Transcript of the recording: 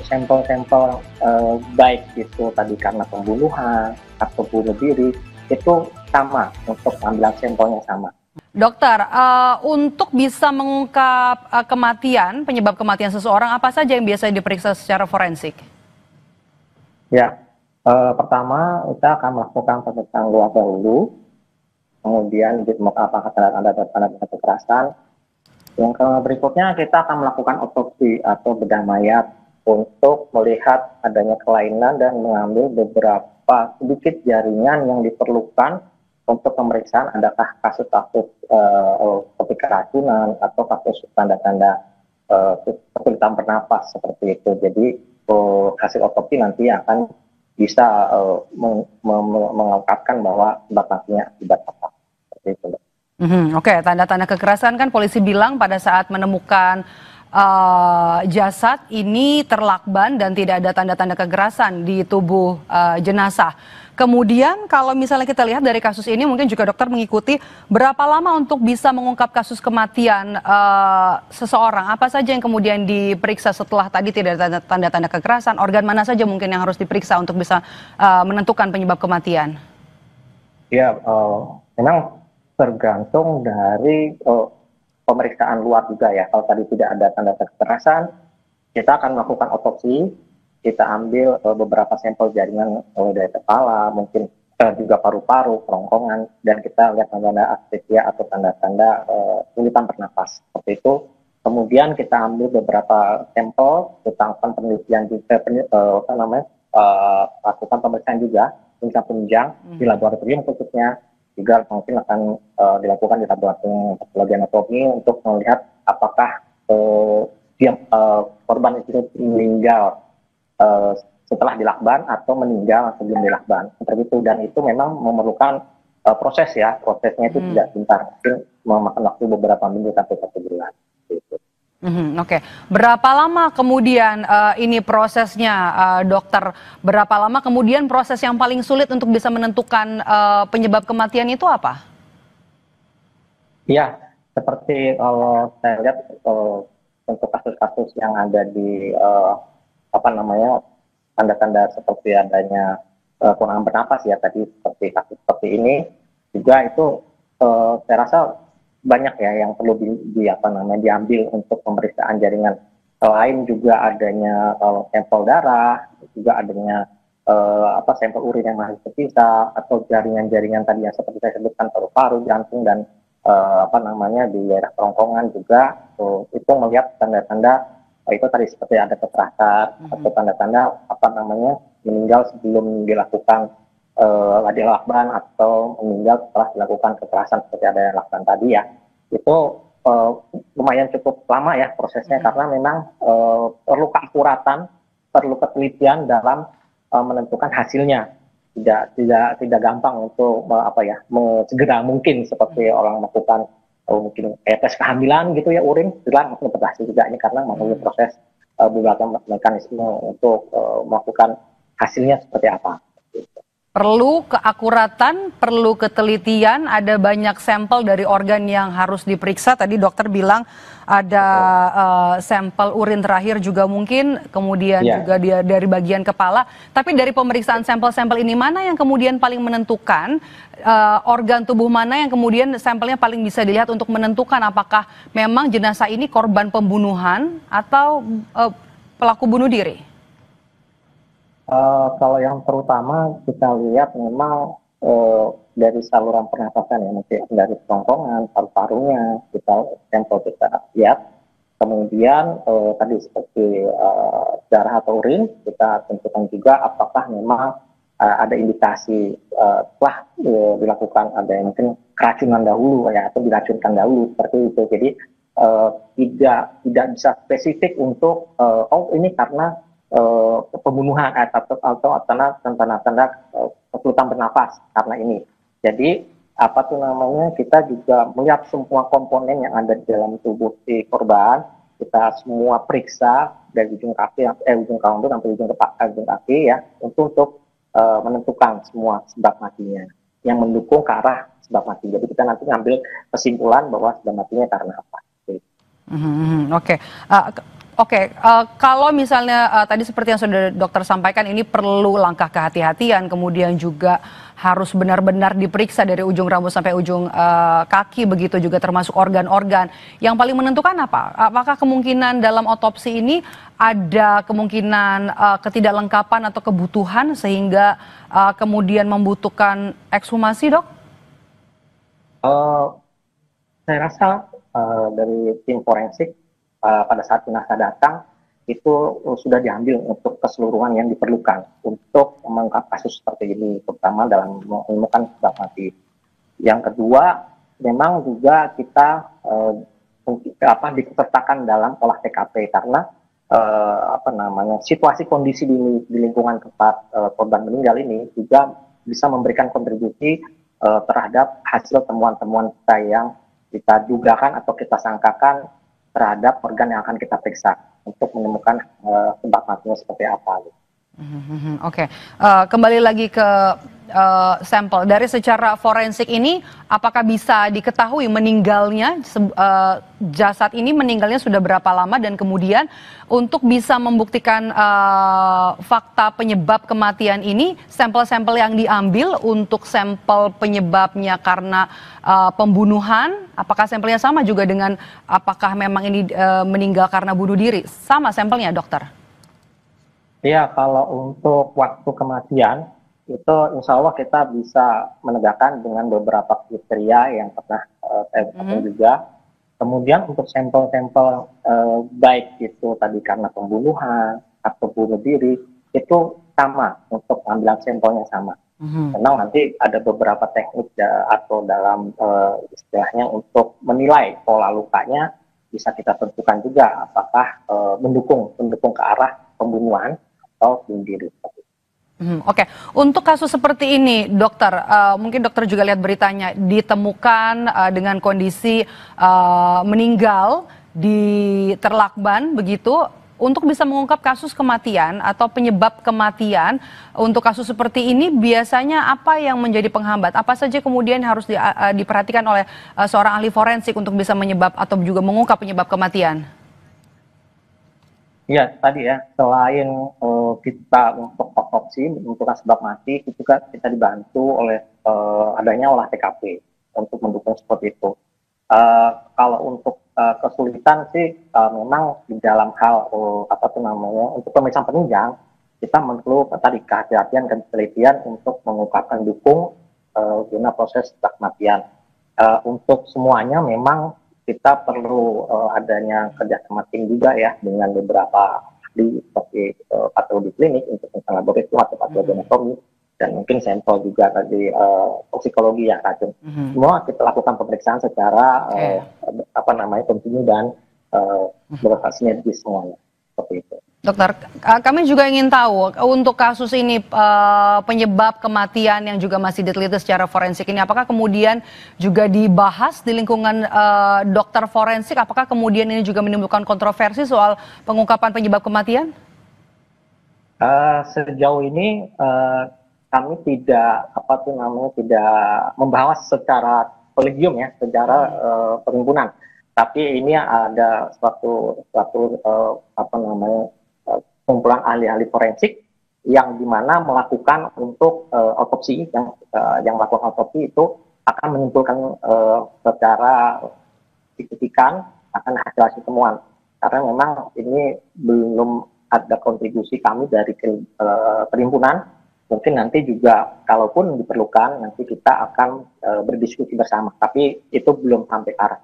sampel-sampel baik itu tadi karena pembunuhan atau bunuh diri itu sama untuk pengambilan sampelnya sama. Dokter, untuk bisa mengungkap penyebab kematian seseorang, apa saja yang biasa diperiksa secara forensik? Ya, pertama kita akan melakukan pemeriksaan luar dahulu, kemudian ditemukan apakah tanda-tanda kekerasan. Yang berikutnya kita akan melakukan otopsi atau bedah mayat untuk melihat adanya kelainan dan mengambil beberapa sedikit jaringan yang diperlukan untuk pemeriksaan adakah kasus-kasus seperti keracunan atau kasus tanda-tanda kesulitan bernapas seperti itu. Jadi hasil otopsi nanti akan bisa mengungkapkan bahwa sebab matinya akibat apa. Seperti itu. Oke, tanda-tanda kekerasan kan polisi bilang pada saat menemukan jasad ini terlakban dan tidak ada tanda-tanda kekerasan di tubuh jenazah. Kemudian kalau misalnya kita lihat dari kasus ini, mungkin juga dokter mengikuti, berapa lama untuk bisa mengungkap kasus kematian seseorang? Apa saja yang kemudian diperiksa setelah tadi tidak ada tanda-tanda kekerasan? Organ mana saja mungkin yang harus diperiksa untuk bisa menentukan penyebab kematian? Ya, memang tergantung dari pemeriksaan luar juga ya. Kalau tadi tidak ada tanda kekerasan, kita akan melakukan otopsi. Kita ambil beberapa sampel jaringan dari kepala, mungkin juga paru-paru, kerongkongan, dan kita lihat tanda-tanda asphyxia atau tanda-tanda kesulitan bernapas. Seperti itu. Kemudian kita ambil beberapa sampel, kita lakukan penelitian juga, lakukan pemeriksaan juga, penunjang di laboratorium khususnya, juga mungkin akan dilakukan di laboratorium patologi anatomi untuk melihat apakah korban itu meninggal setelah dilakban atau meninggal sebelum dilakban, seperti itu. Dan itu memang memerlukan proses ya, prosesnya itu tidak sebentar, mungkin memakan waktu beberapa minggu sampai 1 bulan. Gitu. Oke. Berapa lama kemudian ini prosesnya, dokter? Berapa lama kemudian proses yang paling sulit untuk bisa menentukan penyebab kematian itu apa? Ya, seperti kalau saya lihat untuk kasus-kasus yang ada di tanda-tanda seperti adanya kurang bernapas ya tadi, seperti kasus seperti ini juga itu saya rasa banyak ya yang perlu diambil untuk pemeriksaan jaringan. Selain juga adanya sampel darah, juga adanya sampel urin yang masih tersisa, atau jaringan-jaringan tadi yang seperti saya sebutkan paru-paru, jantung, dan di daerah kerongkongan juga itu melihat tanda-tanda itu tadi seperti ada kekerasan atau tanda-tanda meninggal sebelum dilakukan lakban atau meninggal setelah dilakukan kekerasan seperti ada yang lakban tadi ya. Itu lumayan cukup lama ya prosesnya karena memang perlu keakuratan, perlu ketelitian dalam menentukan hasilnya. Tidak gampang untuk segera mungkin seperti orang melakukan mungkin tes kehamilan gitu ya, urin jelas berhasil juga ini karena melalui proses beberapa mekanisme untuk melakukan hasilnya seperti apa. Perlu keakuratan, perlu ketelitian, ada banyak sampel dari organ yang harus diperiksa. Tadi dokter bilang ada sampel urin terakhir juga mungkin, kemudian juga dari bagian kepala. Tapi dari pemeriksaan sampel-sampel ini, mana yang kemudian paling menentukan organ tubuh mana yang kemudian sampelnya paling bisa dilihat untuk menentukan apakah memang jenazah ini korban pembunuhan atau pelaku bunuh diri? Kalau yang terutama kita lihat memang dari saluran pernapasan ya, mungkin dari kerongkongan, paru-parunya sampel kita lihat. Kemudian tadi seperti darah atau urin kita tentukan juga apakah memang ada indikasi telah dilakukan ada yang mungkin keracunan dahulu ya, atau diracunkan dahulu seperti itu. Jadi tidak bisa spesifik untuk ini karena pembunuhan atau tanda-tanda kesulitan bernapas karena ini. Jadi kita juga melihat semua komponen yang ada di dalam tubuh si korban, kita semua periksa dari ujung kaki ujung kaki sampai ujung kaki ya untuk menentukan semua sebab matinya yang mendukung ke arah sebab mati. Jadi kita nanti ngambil kesimpulan bahwa sebab matinya karena apa. Oke. Oke, kalau misalnya tadi seperti yang sudah dokter sampaikan ini perlu langkah kehati-hatian, kemudian juga harus benar-benar diperiksa dari ujung rambut sampai ujung kaki, begitu juga termasuk organ-organ. Yang paling menentukan apa? Apakah kemungkinan dalam otopsi ini ada kemungkinan ketidaklengkapan atau kebutuhan sehingga kemudian membutuhkan ekshumasi, Dok? Eh, saya rasa dari tim forensik pada saat jenazah datang itu sudah diambil untuk keseluruhan yang diperlukan untuk mengungkap kasus seperti ini, terutama dalam menemukan sebab mati. Yang kedua, memang juga kita diikutsertakan dalam olah TKP karena situasi kondisi di lingkungan tempat korban meninggal ini juga bisa memberikan kontribusi terhadap hasil temuan-temuan kita yang kita dugakan atau kita sangkakan terhadap organ yang akan kita periksa untuk menemukan sebab matinya seperti apa. Oke. Kembali lagi ke sampel dari secara forensik ini, apakah bisa diketahui meninggalnya jasad ini meninggalnya sudah berapa lama, dan kemudian untuk bisa membuktikan fakta penyebab kematian ini, sampel-sampel yang diambil untuk sampel penyebabnya karena pembunuhan, apakah sampelnya sama juga dengan apakah memang ini meninggal karena bunuh diri? Sama sampelnya, dokter? Ya, kalau untuk waktu kematian, itu insya Allah kita bisa menegakkan dengan beberapa kriteria yang pernah saya katakan juga. Kemudian untuk sampel-sampel baik itu tadi karena pembunuhan atau bunuh diri, itu sama untuk pengambilan sampelnya sama. Memang nanti ada beberapa teknik atau dalam istilahnya untuk menilai pola lukanya bisa kita tentukan juga apakah mendukung ke arah pembunuhan atau bunuh diri. Oke, untuk kasus seperti ini, dokter, mungkin dokter juga lihat beritanya, ditemukan dengan kondisi meninggal di Terlakban, begitu. Untuk bisa mengungkap kasus kematian atau penyebab kematian, untuk kasus seperti ini biasanya apa yang menjadi penghambat? Apa saja kemudian harus diperhatikan oleh seorang ahli forensik untuk bisa menyebab atau juga mengungkap penyebab kematian? Ya, tadi ya, selain kita untuk otopsi, menentukan sebab mati, itu juga kita dibantu oleh adanya olah TKP untuk mendukung seperti itu. Kalau untuk kesulitan sih, memang di dalam hal untuk pemeriksaan penunjang, kita perlu tadi kehati-hatian dan penelitian untuk mengungkapkan dukung guna proses kematian. Untuk semuanya memang kita perlu adanya kerjasama tim juga ya dengan beberapa ahli seperti patologi klinik untuk laboratorium atau patologi anatomi dan mungkin sampel juga tadi toksikologi yang racun. Semua kita lakukan pemeriksaan secara kontinu dan bersinergis semuanya seperti itu. Dokter, kami juga ingin tahu untuk kasus ini penyebab kematian yang juga masih diteliti secara forensik ini, apakah kemudian juga dibahas di lingkungan dokter forensik? Apakah kemudian ini juga menimbulkan kontroversi soal pengungkapan penyebab kematian? Sejauh ini kami tidak tidak membahas secara kolegium ya, secara perhimpunan. Tapi ini ada suatu kumpulan ahli-ahli forensik yang dimana melakukan untuk otopsi yang melakukan otopsi itu akan menyimpulkan secara signifikan akan hasil temuan, karena memang ini belum ada kontribusi kami dari perhimpunan. Mungkin nanti juga kalaupun diperlukan nanti kita akan berdiskusi bersama, tapi itu belum sampai ke arah.